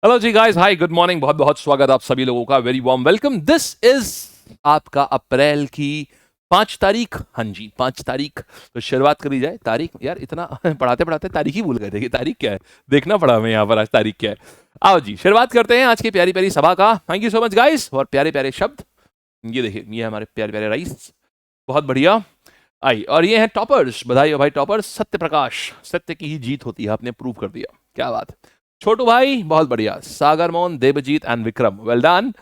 Hello जी guys, हाय, good morning. बहुत बहुत स्वागत आप सभी लोगों का, very warm welcome. This is आपका अप्रैल की 5 तारीख। हाँ जी, 5 तारीख। तो शुरुआत करी जाए। तारीख यार इतना पढ़ाते पढ़ाते तारीख ही भूल गए थे कि तारीख क्या है। देखना पड़ा हमें यहाँ पर आज तारीख क्या है। आओ जी, शुरुआत करते हैं आज की प्यारी प्यारी सभा का। Thank you so much guys. और प्यारे प्यारे शब्द, ये देखिए, ये हमारे प्यारे प्यारे राइस। बहुत बढ़िया। आई, और ये हैं टॉपर्स। बधाई हो भाई टॉपर्स। सत्य प्रकाश, सत्य की ही जीत होती है, आपने प्रूव कर दिया। क्या बात है। छोटू भाई बहुत बढ़िया। Sagar Mohan, Devjeet and Vikram, well done.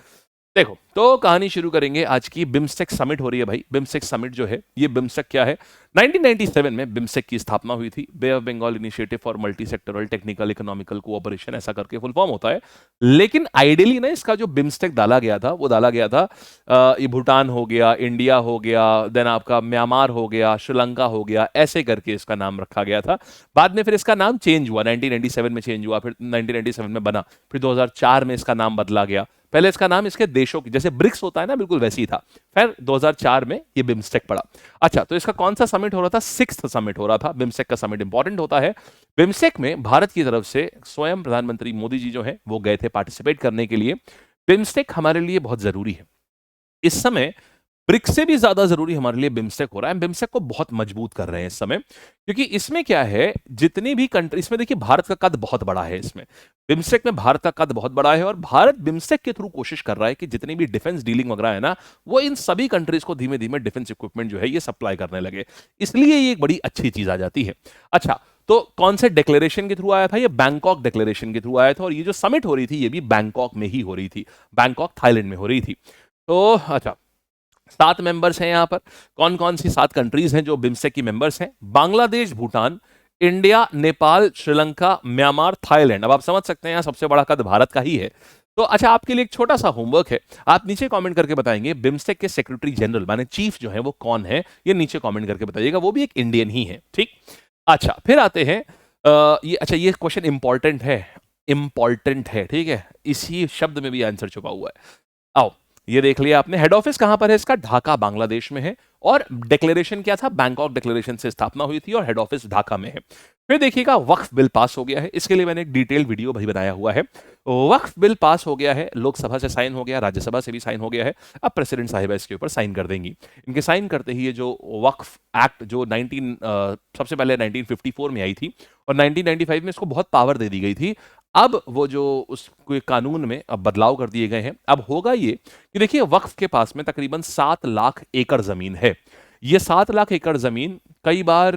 देखो, तो कहानी शुरू करेंगे। आज की बिम्स्टेक समिट हो रही है भाई। बिम्स्टेक समिट जो है, ये बिम्स्टेक क्या है? 1997 में बिम्स्टेक की स्थापना हुई थी। Bay of Bengal initiative for multi sectoral technical economical cooperation, ऐसा करके फुल फॉर्म होता है। लेकिन आइडियली ना, इसका जो बिम्स्टेक डाला गया था, वो डाला गया था ये भूटान हो गया, इंडिया हो गया, देन आपका म्यांमार हो गया, श्रीलंका हो गया, ऐसे करके इसका नाम रखा गया था। बाद में फिर इसका नाम चेंज हुआ, 1997 में चेंज हुआ, फिर 1997 में बना, फिर 2004 में इसका नाम बदला गया। पहले इसका नाम इसके देशों की, जैसे ब्रिक्स होता है ना, बिल्कुल वैसी ही था। फिर 2004 में ये बिम्स्टेक पड़ा। अच्छा, तो इसका कौन सा समिट हो रहा था? 6th समिट हो रहा था। बिम्स्टेक का समिट इंपॉर्टेंट होता है। बिम्स्टेक में भारत की तरफ से स्वयं प्रधानमंत्री मोदी जी जो है वो गए थे पार्टिसिपेट करने के लिए। बिम्स्टेक हमारे लिए बहुत जरूरी है इस समय। ब्रिक्स से भी ज्यादा जरूरी हमारे लिए बिम्स्टेक हो रहा है। बिम्स्टेक को बहुत मजबूत कर रहे हैं इस समय, क्योंकि इसमें क्या है, जितनी भी कंट्री, इसमें देखिए भारत का कद बहुत बड़ा है। इसमें बिम्स्टेक में भारत का कद बहुत बड़ा है, और भारत बिम्स्टेक के थ्रू कोशिश कर रहा है कि जितनी भी डिफेंस डीलिंग वगैरह है ना, वो इन सभी कंट्रीज को धीमे धीमे डिफेंस इक्विपमेंट जो है ये सप्लाई करने लगे। इसलिए ये एक बड़ी अच्छी चीज आ जाती है। अच्छा, तो कौन से डिक्लेरेशन के थ्रू आया था? ये बैंकॉक डिक्लेरेशन के थ्रू आया था। और ये जो समिट हो रही थी, ये भी बैंकॉक में ही हो रही थी। बैंकॉक थाईलैंड में हो रही थी। तो अच्छा, 7 मेंबर्स हैं यहाँ पर। कौन कौन सी 7 कंट्रीज हैं जो बिम्स्टेक की मेंबर्स हैं? Bangladesh, Bhutan, India, Nepal, Sri Lanka, Myanmar, Thailand. अब आप समझ सकते हैं यहाँ सबसे बड़ा कद भारत का ही है। तो अच्छा, आपके लिए एक छोटा सा होमवर्क है। आप नीचे कमेंट करके बताएंगे बिम्स्टेक के सेक्रेटरी जनरल माने चीफ जो है वो कौन है। ये नीचे कमेंट करके बताइएगा। वो भी एक इंडियन ही है, ठीक। अच्छा, फिर आते हैं ये क्वेश्चन इंपॉर्टेंट है। इंपॉर्टेंट है, ठीक है। इसी शब्द में भी आंसर छुपा हुआ है। आओ, ये देख लिया आपने। हेड ऑफिस कहां पर है इसका? ढाका, बांग्लादेश में है। और डिक्लेरेशन क्या था? बैंकॉक डिक्लेरेशन से स्थापना हुई थी, और हेड ऑफिस ढाका में है। फिर देखिएगा, वक्फ बिल पास हो गया है। इसके लिए मैंने एक डिटेल वीडियो भी बनाया हुआ है। वक्फ बिल पास हो गया है, लोकसभा से साइन हो गया, राज्यसभा से भी साइन हो गया है। अब प्रेसिडेंट साहिबा इसके ऊपर साइन कर देंगी। इनके साइन करते ही ये जो वक्फ एक्ट जो सबसे पहले 1954 में आई थी, और 1995 में इसको बहुत पावर दे दी गई थी। अब वो जो उस कानून में अब बदलाव कर दिए गए हैं। अब होगा ये कि देखिए, वक्फ के पास में तकरीबन 7 लाख एकड़ जमीन है। ये 7 लाख एकड़ जमीन कई बार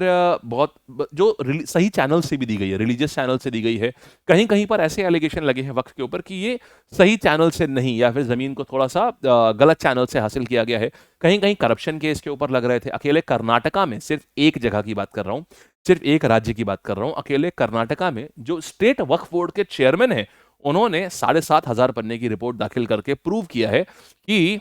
सही चैनल से भी दी गई है, रिलीजियस चैनल से दी गई है। कहीं कहीं पर ऐसे एलिगेशन लगे हैं वक्फ के ऊपर कि ये सही चैनल से नहीं, या फिर जमीन को थोड़ा सा गलत चैनल से हासिल किया गया है। कहीं कहीं करप्शन केस के ऊपर लग रहे थे। अकेले कर्नाटका में, सिर्फ एक जगह की बात कर रहा हूं, सिर्फ एक राज्य की बात कर रहा हूं, अकेले कर्नाटका में जो स्टेट वक्फ बोर्ड के चेयरमैन है, उन्होंने 7,500 पन्ने की रिपोर्ट दाखिल करके प्रूव किया है कि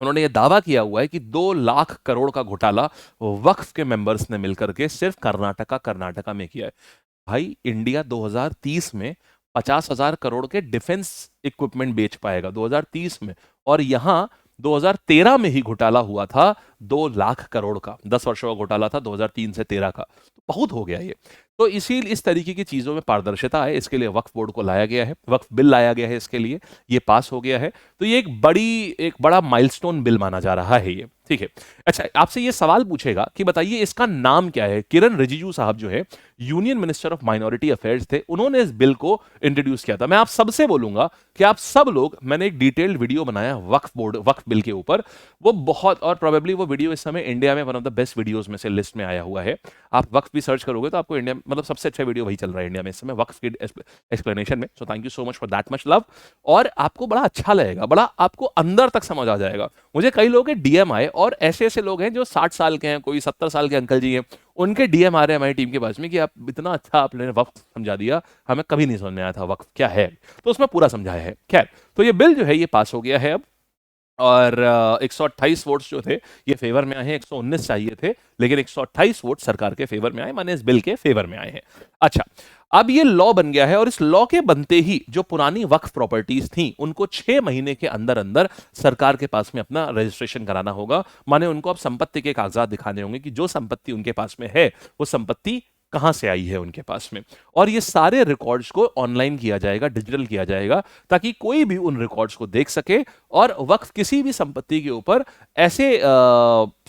उन्होंने यह दावा किया हुआ है कि 2 लाख करोड़ का घोटाला वक्फ के मेंबर्स ने मिलकर के सिर्फ कर्नाटका में किया है। भाई, इंडिया 2030 में 50,000 करोड़ के डिफेंस इक्विपमेंट बेच पाएगा 2030 में। और यहां 2013 में ही घोटाला हुआ था 2 लाख करोड़ का। 10 वर्षों का घोटाला था 2003 से 13 का। तो बहुत हो गया ये। तो इस तरीके की चीजों में पारदर्शिता है, इसके लिए वक्फ बोर्ड को लाया गया है, वक्फ बिल लाया गया है इसके लिए। ये पास हो गया है। तो ये एक बड़ा माइलस्टोन बिल माना जा रहा है ये, ठीक है। अच्छा, आपसे ये सवाल पूछेगा कि बताइए इसका नाम क्या है। किरण रिजिजू साहब जो है, union minister of minority affairs थे, उन्होंने इस बिल को इंट्रोड्यूस किया था। मैं आप सबसे बोलूंगा कि आप सब लोग, मैंने एक डिटेल्ड वीडियो बनाया वक्फ बिल के ऊपर। वो बहुत, और प्रोबेबली वो वीडियो इस समय इंडिया में one of the best videos में से लिस्ट में आया हुआ है। आप वक्फ भी सर्च करोगे तो आपको इंडिया मतलब सबसे अच्छा वीडियो वही चल रहा है इंडिया में इस समय वक्फ की एक्सप्लेनेशन में। So thank you so much for that much love. और आपको बड़ा अच्छा लगेगा, बड़ा आपको अंदर तक समझ आ जाएगा। मुझे कई लोगों के डीएम आए, और ऐसे ऐसे लोग हैं जो 60 साल के हैं, कोई 70 साल के अंकल जी हैं, उनके डीएम आ रहे हैं हमारी टीम के पास में कि आप इतना अच्छा आपने वक्फ समझा दिया, हमें कभी नहीं समझ में आया था वक्फ क्या है। तो उसमें पूरा समझाया है। खैर, तो ये बिल जो है ये पास हो गया है अब। और 128 वोट्स जो थे ये फेवर में आए हैं। 119 चाहिए थे, लेकिन 128 वोट सरकार के फेवर में आए, माने इस बिल के फेवर में आए हैं। अच्छा, अब ये लॉ बन गया है, और इस लॉ के बनते ही जो पुरानी वक्फ प्रॉपर्टीज थी उनको 6 महीने के अंदर अंदर सरकार के पास में अपना रजिस्ट्रेशन कराना होगा। माने उनको अब संपत्ति के कागजात दिखाने होंगे कि जो संपत्ति उनके पास में है वो संपत्ति कहाँ से आई है उनके पास में। और ये सारे रिकॉर्ड्स को ऑनलाइन किया जाएगा, डिजिटल किया जाएगा, ताकि कोई भी उन रिकॉर्ड्स को देख सके और वक्फ किसी भी संपत्ति के ऊपर ऐसे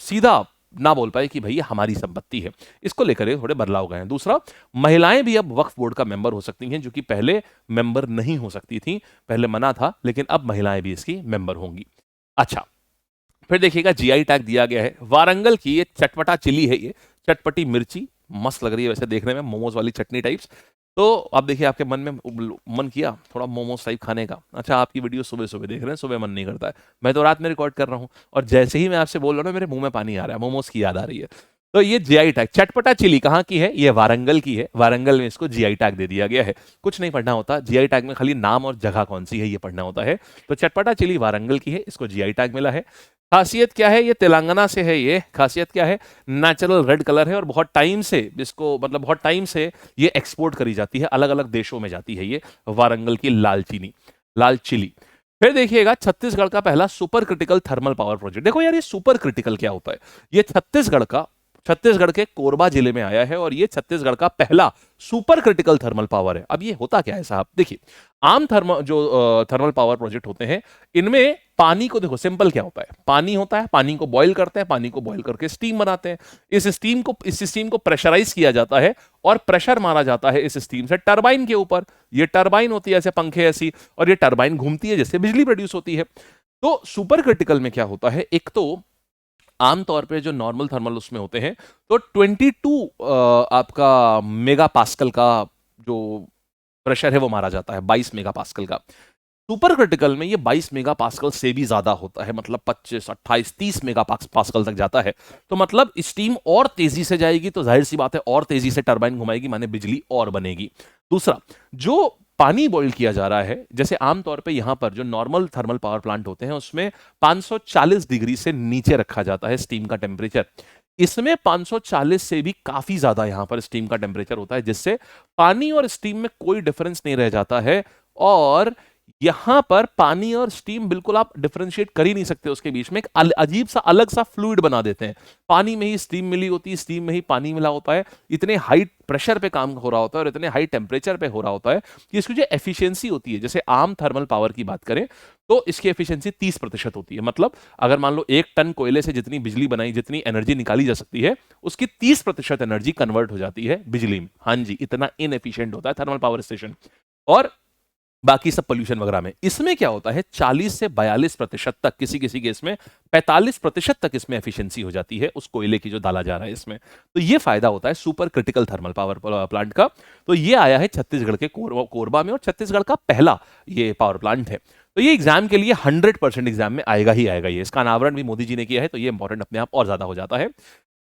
सीधा ना बोल पाए कि भैया हमारी संपत्ति है। इसको लेकर ये थोड़े बदलाव गए हैं। दूसरा, महिलाएं भी अब वक्फ बोर्ड का मेंबर हो सकती हैं, जो कि पहले मेंबर नहीं हो सकती थी, पहले मना था, लेकिन अब महिलाएं भी इसकी मेंबर होंगी। अच्छा, फिर देखिएगा जीआई टैग दिया गया है वारंगल की, ये चटपटा चिली है, ये चटपटी मिर्ची मस्त लग रही है वैसे देखने में, मोमोज वाली चटनी टाइप्स। तो आप देखिए, आपके मन में मन किया थोड़ा मोमोज टाइप खाने का। अच्छा, आपकी वीडियो सुबह सुबह देख रहे हैं, सुबह मन नहीं करता है, मैं तो रात में रिकॉर्ड कर रहा हूँ, और जैसे ही मैं आपसे बोल रहा हूँ मेरे मुंह में पानी आ रहा है, मोमोज की याद आ रही है। तो ये जीआई टैग चटपटा चिली कहाँ की है? ये वारंगल की है, वारंगल में इसको जीआई टैग दे दिया गया है। कुछ नहीं पढ़ना होता जीआई टैग में, खाली नाम और जगह कौन सी है ये पढ़ना होता है। तो चटपटा चिली वारंगल की है, इसको जीआई टैग मिला है। खासियत क्या है? ये तेलंगाना से है। ये खासियत क्या है? नेचुरल रेड कलर है, और बहुत टाइम से इसको, मतलब बहुत टाइम से ये एक्सपोर्ट करी जाती है, अलग अलग देशों में जाती है ये वारंगल की लाल चीनी, लाल चिली। फिर देखिएगा छत्तीसगढ़ का पहला super critical thermal power project. देखो यार, ये सुपर क्रिटिकल क्या होता है? ये छत्तीसगढ़ के कोरबा जिले में आया है, और ये छत्तीसगढ़ का पहला सुपर क्रिटिकल थर्मल पावर है। अब ये होता क्या है साहब? देखिए, आम थर्मल पावर प्रोजेक्ट होते हैं, इनमें पानी को, देखो सिंपल क्या होता है, पानी होता है, पानी को बॉईल करते हैं, पानी को बॉईल करके स्टीम बनाते हैं। इस स्टीम को प्रेशराइज किया जाता है, और प्रेशर मारा जाता है इस स्टीम से टरबाइन के ऊपर। ये टरबाइन होती है ऐसे पंखे ऐसी, और ये टरबाइन घूमती है, जिससे बिजली प्रोड्यूस होती है। तो सुपर क्रिटिकल में क्या होता है? एक तो आमतौर पे जो नॉर्मल थर्मल उसमें होते हैं, तो 22 आपका मेगा पास्कल का जो प्रेशर है वो मारा जाता है, 22 मेगा पास्कल का। सुपर क्रिटिकल में ये 22 मेगा पास्कल से भी ज्यादा होता है, मतलब 25, 28, 30 मेगा पास्कल तक जाता है। तो मतलब स्टीम और तेजी से जाएगी, तो जाहिर सी बात है और तेजी से टरबाइन घुमाएगी, माने बिजली और बनेगी। दूसरा, जो पानी बॉईल किया जा रहा है, जैसे आमतौर पे यहां पर जो नॉर्मल थर्मल पावर प्लांट होते हैं उसमें 540 डिग्री से नीचे रखा जाता है स्टीम का टेम्परेचर। इसमें 540 से भी काफी ज्यादा यहां पर स्टीम का टेम्परेचर होता है, जिससे पानी और स्टीम में कोई डिफरेंस नहीं रह जाता है। और यहां पर पानी और स्टीम बिल्कुल आप डिफरेंशिएट कर ही नहीं सकते, उसके बीच में एक अजीब सा अलग सा फ्लूइड बना देते हैं। पानी में ही स्टीम मिली होती है, स्टीम में ही पानी मिला होता है। इतने हाई प्रेशर पे काम हो रहा होता है और इतने हाई टेम्परेचर पे हो रहा होता है कि इसकी जो एफिशिएंसी होती है, जैसे आम थर्मल पावर की बात करें तो इसकी एफिशिएंसी 30% होती है। मतलब अगर मान लो 1 टन कोयले से जितनी बिजली बनाई, जितनी एनर्जी निकाली जा सकती है, उसकी 30% एनर्जी कन्वर्ट हो जाती है बिजली में। हाँ जी, इतना इनएफिशिएंट होता है थर्मल पावर स्टेशन। और बाकी सब पोल्यूशन वगैरह में इसमें क्या होता है, 40 से 42% तक, किसी किसी केस में 45% तक इसमें एफिशिएंसी हो जाती है उस कोयले की जो डाला जा रहा है इसमें। तो ये फायदा होता है super critical thermal power plant का। तो ये आया है छत्तीसगढ़ के कोरबा में, और छत्तीसगढ़ का पहला ये पावर प्लांट है। तो ये एग्जाम के लिए 100% एग्जाम में आएगा ही आएगा। ये इसका अनावरण भी मोदी जी ने किया है, तो ये इंपॉर्टेंट अपने आप और ज्यादा हो जाता है।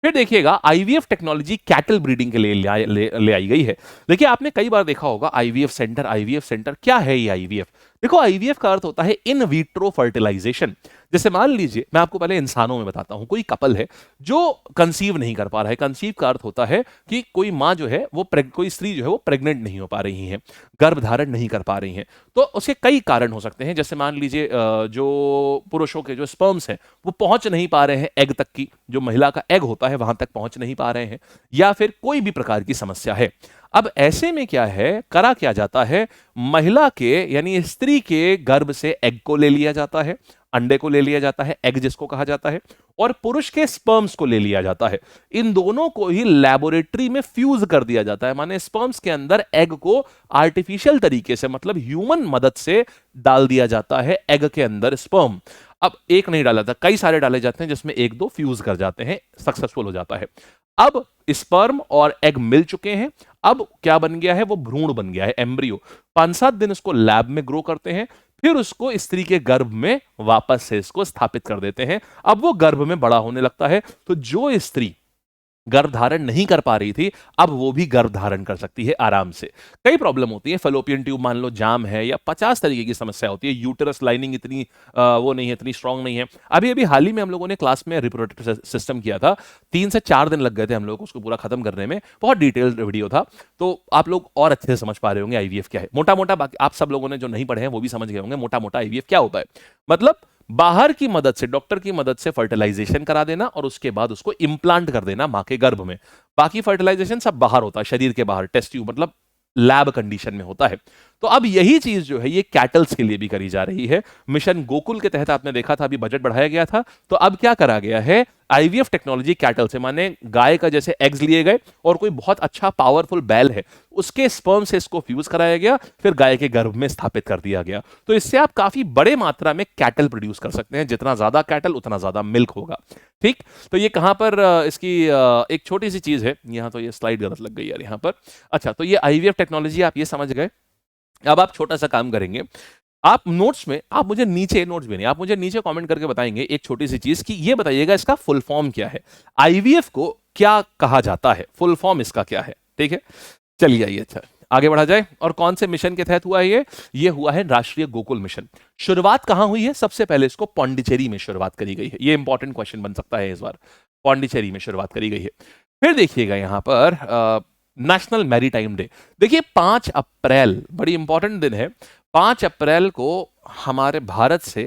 फिर देखिएगा, आईवीएफ टेक्नोलॉजी कैटल ब्रीडिंग के लिए ले आई गई है। देखिए, आपने कई बार देखा होगा आईवीएफ सेंटर, आईवीएफ सेंटर। क्या है ये आईवीएफ? देखो, आईवीएफ का अर्थ होता है इन विट्रो फर्टिलाइजेशन। जैसे मान लीजिए, मैं आपको पहले इंसानों में बताता हूं, कोई कपल है जो कंसीव नहीं कर पा रहा है। कंसीव का अर्थ होता है कि कोई माँ जो है वो कोई स्त्री जो है वो प्रेग्नेंट नहीं हो पा रही है, गर्भ धारण नहीं कर पा रही हैं। तो उसके कई कारण हो सकते हैं। जैसे मान लीजिए, जो पुरुषों के जो स्पर्म्स हैं वो पहुंच नहीं पा रहे हैं एग तक की, जो महिला का एग होता है वहां तक पहुंच नहीं पा रहे हैं, या फिर कोई भी प्रकार की समस्या है। अब ऐसे में क्या है, करा क्या जाता है, महिला के यानी स्त्री के गर्भ से एग को ले लिया जाता है, अंडे को ले लिया जाता है, एग जिसको कहा जाता है, और पुरुष के स्पर्म्स को ले लिया जाता है। इन दोनों को ही लेबोरेटरी में फ्यूज कर दिया जाता है, माने स्पर्म्स के अंदर एग को आर्टिफिशियल तरीके से, मतलब ह्यूमन मदद से डाल दिया जाता है एग के अंदर स्पर्म। अब एक नहीं डाला था, कई सारे डाले जाते हैं, जिसमें एक दो फ्यूज कर जाते हैं, सक्सेसफुल हो जाता है। अब स्पर्म और एग मिल चुके हैं। अब क्या बन गया है, वो भ्रूण बन गया है, एम्ब्रियो। 5-7 दिन इसको लैब में ग्रो करते हैं, फिर उसको स्त्री के गर्भ में वापस से इसको स्थापित कर देते हैं। अब वो गर्भ में बड़ा होने लगता है, तो जो स्त्री गर्भ धारण नहीं कर पा रही थी, अब वो भी गर्भ धारण कर सकती है आराम से। कई प्रॉब्लम होती है, फेलोपियन ट्यूब मान लो जाम है, या 50 तरीके की समस्या होती है। यूटेरस लाइनिंग इतनी वो नहीं है, इतनी स्ट्रांग नहीं है। अभी अभी हाल ही में हम लोगों ने क्लास में रिप्रोडक्टिव सिस्टम किया था, 3 से 4 दिन लग गए थे हम लोग को उसको पूरा खत्म करने में। बहुत डिटेल्ड वीडियो था, तो आप लोग और अच्छे से समझ पा रहे होंगे आईवीएफ क्या है। मोटा मोटा, बाकी आप सब लोगों ने जो नहीं पढ़े हैं वो भी समझ गए होंगे मोटा मोटा आईवीएफ क्या होता है। मतलब बाहर की मदद से, डॉक्टर की मदद से फर्टिलाइजेशन करा देना और उसके बाद उसको इम्प्लांट कर देना मां के गर्भ में। बाकी फर्टिलाइजेशन सब बाहर होता है, शरीर के बाहर, टेस्ट ट्यूब, मतलब लैब कंडीशन में होता है। तो अब यही चीज जो है ये कैटल्स के लिए भी करी जा रही है। मिशन गोकुल के तहत आपने देखा था, अभी बजट बढ़ाया गया था, तो अब क्या करा गया है, आईवीएफ टेक्नोलॉजी कैटल से, माने गाय का जैसे एग्स लिए गए और कोई बहुत अच्छा पावरफुल बैल है उसके स्पर्म से इसको फ्यूज कराया गया, फिर गाय के गर्भ में स्थापित कर दिया गया। तो इससे आप काफी बड़े मात्रा में कैटल प्रोड्यूस कर सकते हैं, जितना ज्यादा कैटल उतना ज्यादा मिल्क होगा। ठीक, तो ये कहां पर इसकी एक छोटी सी चीज है, यहां तो ये स्लाइड गलत लग गई यार यहां पर। अच्छा, तो ये आईवीएफ टेक्नोलॉजी आप ये समझ गए। अब आप छोटा सा काम करेंगे, आप नोट्स में, आप मुझे नीचे, नोट्स भी नहीं, आप मुझे नीचे कमेंट करके बताएंगे एक छोटी सी चीज कि ये बताइएगा इसका फुल फॉर्म क्या है, आईवीएफ को क्या कहा जाता है, फुल फॉर्म इसका क्या है। ठीक है, चलिए आइए, अच्छा आगे बढ़ा जाए। और कौन से मिशन के तहत हुआ है ये हुआ है राष्ट्रीय गोकुल मिशन। शुरुआत कहां हुई है, सबसे पहले इसको पौंडीचेरी में शुरुआत करी गई है, ये इंपॉर्टेंट क्वेश्चन बन सकता है इस बार, पौंडीचेरी में शुरुआत करी गई है। फिर देखिएगा यहां पर नेशनल मैरीटाइम डे, देखिए 5 अप्रैल बड़ी इंपॉर्टेंट दिन है। 5 अप्रैल को हमारे भारत से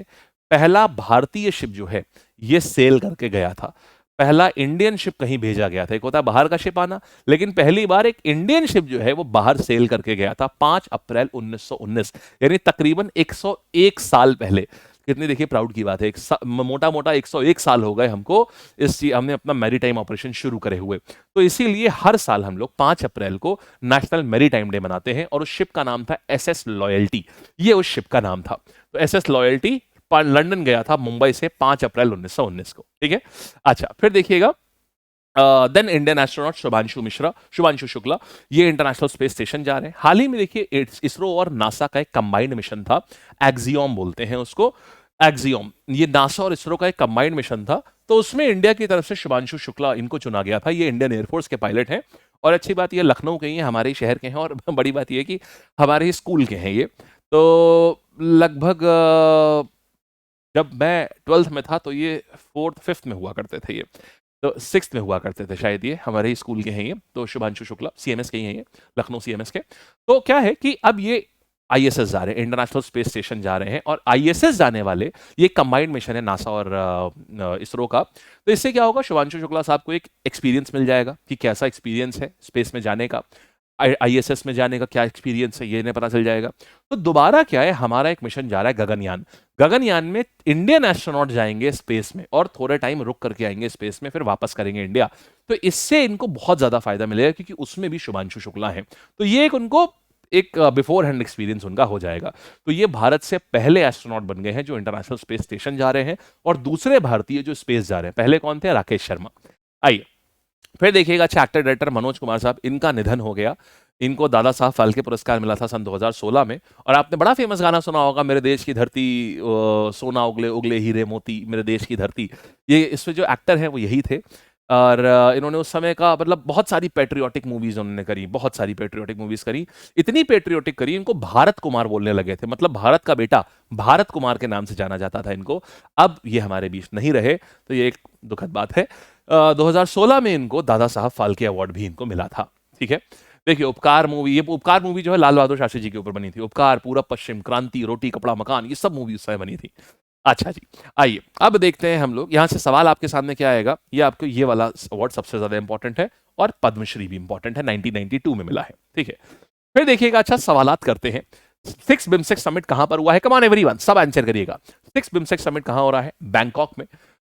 पहला भारतीय शिप जो है ये सेल करके गया था, पहला इंडियन शिप कहीं भेजा गया था। एक होता है बाहर का शिप आना, लेकिन पहली बार एक इंडियन शिप जो है वो बाहर सेल करके गया था 5 अप्रैल 1919, यानी तकरीबन 101 साल पहले। कितनी देखिए प्राउड की बात है, मोटा मोटा 101 साल हो गए हमको हमने अपना मैरीटाइम ऑपरेशन शुरू करे हुए। तो इसीलिए हर साल हम लोग 5 अप्रैल को नेशनल मैरीटाइम डे मनाते हैं, और उस शिप का नाम था एसएस लॉयल्टी, ये उस शिप का नाम था। तो एसएस लॉयल्टी लंदन गया था मुंबई से 5 अप्रैल 1919 को। ठीक है, अच्छा फिर देखिएगा, then Indian astronaut Shubhanshu Shukla, ये इंटरनेशनल स्पेस स्टेशन जा रहे हैं। हाल ही में देखिए इसरो और नासा का एक कंबाइंड मिशन था, एक्सियोम बोलते हैं उसको, एक्सियोम, ये नासा और इसरो का एक कंबाइंड मिशन था। तो उसमें इंडिया की तरफ से शुभांशु शुक्ला इनको चुना गया था, ये इंडियन एयरफोर्स के पायलट हैं। और अच्छी बात ये लखनऊ के ही हैं, हमारे ही शहर के हैं, और बड़ी बात यह कि हमारे ही स्कूल के हैं ये। तो लगभग जब मैं 12th में था तो ये 4th 5th में हुआ करते थे, ये तो 6th में हुआ करते थे शायद, ये हमारे ही स्कूल के हैं ये। तो शुभांशु शुक्ला सीएमएस के ही हैं ये, लखनऊ सीएमएस के। तो क्या है कि अब ये आईएसएस जा रहे हैं, इंटरनेशनल स्पेस स्टेशन जा रहे हैं, और आईएसएस जाने वाले ये कंबाइंड मिशन है नासा और इसरो का। तो इससे क्या होगा, शुभांशु शुक्ला साहब को एक एक्सपीरियंस मिल जाएगा कि कैसा एक्सपीरियंस है स्पेस में जाने का, आईएसएस में जाने का क्या एक्सपीरियंस है ये इन्हें पता चल जाएगा। तो दोबारा क्या है, हमारा एक मिशन जा रहा है गगनयान, गगनयान में इंडियन एस्ट्रोनॉट जाएंगे स्पेस में और थोड़े टाइम रुक करके आएंगे स्पेस में, फिर वापस करेंगे इंडिया। तो इससे इनको बहुत ज्यादा फायदा मिलेगा, क्योंकि उसमें भी शुभांशु शुक्ला है। तो ये एक उनको एक बिफोर हैंड एक्सपीरियंस उनका हो जाएगा। तो ये भारत से पहले एस्ट्रोनॉट बन गए हैं जो इंटरनेशनल स्पेस स्टेशन जा रहे हैं, और दूसरे भारतीय जो स्पेस जा रहे हैं। पहले कौन थे, राकेश शर्मा। आइए फिर देखिएगा, अच्छा एक्टर डायरेक्टर मनोज कुमार साहब, इनका निधन हो गया। इनको दादा साहब फाल्के पुरस्कार मिला था सन 2016 में। और आपने बड़ा फेमस गाना सुना होगा, मेरे देश की धरती सोना उगले उगले हीरे मोती, मेरे देश की धरती। ये इसमें जो एक्टर हैं वो यही थे। और इन्होंने उस समय का मतलब बहुत सारी पेट्रियोटिक मूवीज उन्होंने करी, बहुत सारी पेट्रियोटिक मूवीज करी, इतनी पेट्रियोटिक करी इनको भारत कुमार बोलने लगे थे, मतलब भारत का बेटा, भारत कुमार के नाम से जाना जाता था इनको। अब ये हमारे बीच नहीं रहे, तो ये एक दुखद बात है। 2016 में इनको दादा साहब फाल्के अवार्ड भी इनको मिला था। ठीक है, देखिए उपकार मूवी, ये उपकार मूवी जो है लाल बहादुर शास्त्री जी के ऊपर बनी थी। उपकार, पूरब पश्चिम, क्रांति, रोटी कपड़ा मकान, ये सब मूवी उस समय बनी थी। अच्छा जी, आइए अब देखते हैं हम लोग, यहां से सवाल आपके सामने क्या आएगा। ये आपको ये वाला अवार्ड सबसे ज्यादा इंपॉर्टेंट है, और पद्मश्री भी इंपॉर्टेंट है, 1992 में मिला है। ठीक है, फिर देखिएगा, अच्छा सवालात करते हैं। 6 बिम्स्टेक समिट कहां पर हुआ है, कम ऑन एवरीवन, सब आंसर करिएगा। 6 बिम्स्टेक समिट कहां हो रहा है, बैंकॉक में।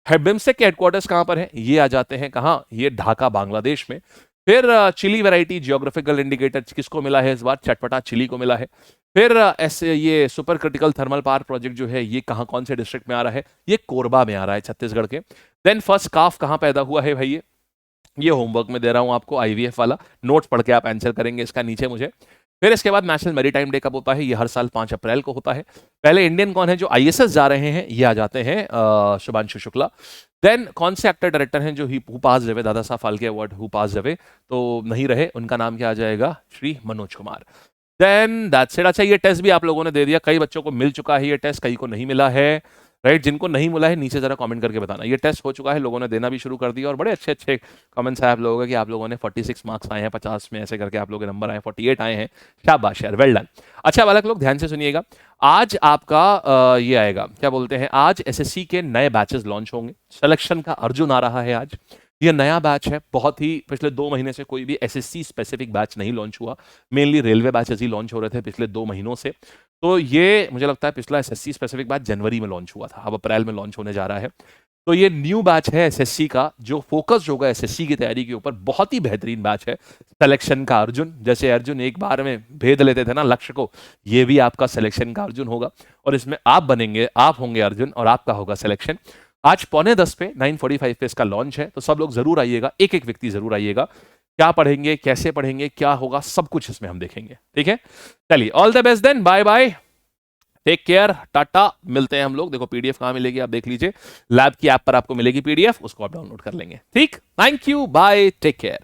बिम्स्टेक के हेडक्वार्टर्स कहां पर है, ये आ जाते हैं कहां, ये ढाका बांग्लादेश में। फिर चिली वैरायटी जियोग्राफिकल इंडिकेटर किसको मिला है इस बार, चटपटा चिली को मिला है। फिर ऐसे ये super critical thermal power project जो है ये कहां, कौन से डिस्ट्रिक्ट में आ रहा है, ये कोरबा में आ रहा है, छत्तीसगढ़ के। देन फर्स्ट काफ कहां पैदा हुआ है भाई, ये होमवर्क में दे रहा हूं आपको, आईवीएफ वाला, नोट्स पढ़ के आप आंसर करेंगे इसका नीचे मुझे। फिर इसके बाद नेशनल मैरीटाइम डे कब होता है, ये हर साल 5 अप्रैल को होता है। पहले इंडियन कौन है जो आईएसएस जा रहे हैं, ये आ जाते हैं शुभांशु शुक्ला। देन कौन से एक्टर डायरेक्टर हैं जो who pass away, Dada Saheb Phalke award who pass away, तो नहीं रहे, उनका नाम क्या आ जाएगा, Shri Manoj Kumar. Then that's it. अच्छा ये टेस्ट भी आप लोगों ने दे दिया, कई बच्चों को मिल चुका है ये टेस्ट, कई को नहीं मिला है। राइट। जिनको नहीं मिला है नीचे जरा कमेंट करके बताना। ये टेस्ट हो चुका है, लोगों ने देना भी शुरू कर दिया और बड़े अच्छे अच्छे कमेंट्स आए आप लोगों के कि आप लोगों ने 46 मार्क्स आए हैं 50 में, ऐसे करके आप लोगों के नंबर आए 48 आए हैं। शाबाश यार, वेल डन। अच्छा बालक लोग ध्यान से सुनिएगा, आज आपका ये आएगा, क्या बोलते हैं, आज एसएससी के नए बैचेस लॉन्च होंगे। सिलेक्शन का अर्जुन आ रहा है आज। ये नया बैच है, बहुत ही पिछले 2 महीने से कोई भी एसएससी स्पेसिफिक बैच नहीं लॉन्च हुआ। मेनली रेलवे बैचेस ही लॉन्च हो रहे थे पिछले 2 महीनों से। तो ये मुझे लगता है पिछला एसएससी स्पेसिफिक बैच जनवरी में लॉन्च हुआ था, अब अप्रैल में लॉन्च होने जा रहा है। तो ये न्यू बैच है एसएससी का, जो फोकस होगा एसएससी की तैयारी के ऊपर। बहुत ही बेहतरीन बैच है। सिलेक्शन का अर्जुन, जैसे अर्जुन एक बार में भेद लेते थे ना लक्ष्य को, ये भी आपका सिलेक्शन का अर्जुन होगा। और इसमें आप बनेंगे, आप होंगे अर्जुन और आपका होगा सिलेक्शन। आज 9:45 पे 9:45 पे इसका लॉन्च है, तो सब लोग जरूर आइएगा, एक एक व्यक्ति जरूर आइएगा। क्या पढ़ेंगे, कैसे पढ़ेंगे, क्या होगा, सब कुछ इसमें हम देखेंगे। ठीक है, चलिए all the best then, bye bye, take care, tata, मिलते हैं हम लोग। देखो पीडीएफ कहां मिलेगी आप देख लीजिए, लैब की ऐप पर आपको मिलेगी पीडीएफ, उसको आप डाउनलोड कर लेंगे। ठीक, thank you, bye, take care.